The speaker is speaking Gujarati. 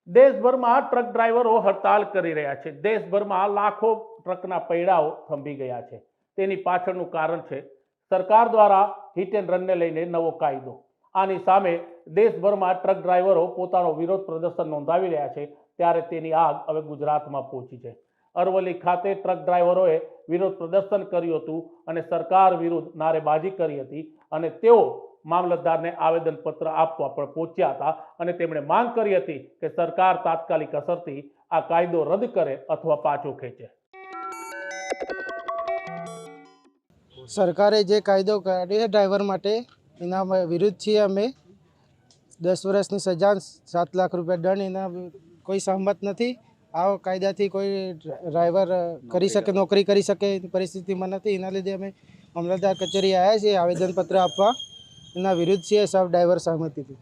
દેશભરમાં ટ્રક ડ્રાઈવરો હડતાલ કરી રહ્યા છે। દેશભરમાં લાખો ટ્રકના પૈડાઓ થંભી ગયા છે। તેની પાછળનું કારણ છે સરકાર દ્વારા હિટ એન્ડ રનને લઈને નવો કાયદો। આની સામે દેશભરમાં ટ્રક ડ્રાઈવરો પોતાનો વિરોધ પ્રદર્શન નોંધાવી રહ્યા છે। ત્યારે તેની આગ હવે ગુજરાતમાં પહોંચી છે। અરવલ્લી ખાતે ટ્રક ડ્રાઈવરોએ વિરોધ પ્રદર્શન કર્યું હતું અને સરકાર વિરુદ્ધ નારેબાજી કરી હતી અને તેઓ મામલતદારને આવેદનપત્ર આપવા પણ પહોંચ્યા હતા અને તેમણે માંગ કરી હતી કે સરકાર તાત્કાલિક અસરથી આ કાયદો રદ કરે અથવા પાછો ખેંચે। સરકારે જે કાયદો કાઢ્યો છે ડ્રાઈવર માટે એના વિરુદ્ધ છીએ અમે। 10 વર્ષની સજા, 7 લાખ રૂપિયા દંડ, એના કોઈ સહમત નથી। આ કાયદાથી કોઈ ડ્રાઈવર કરી શકે, નોકરી કરી શકે એની પરિસ્થિતિમાં નથી। એના લીધે અમે મામલતદાર કચેરી આવ્યા છીએ આવેદનપત્ર આપવા। એના વિરુદ્ધ છીએ સબ ડ્રાઈવર સહમતિથી।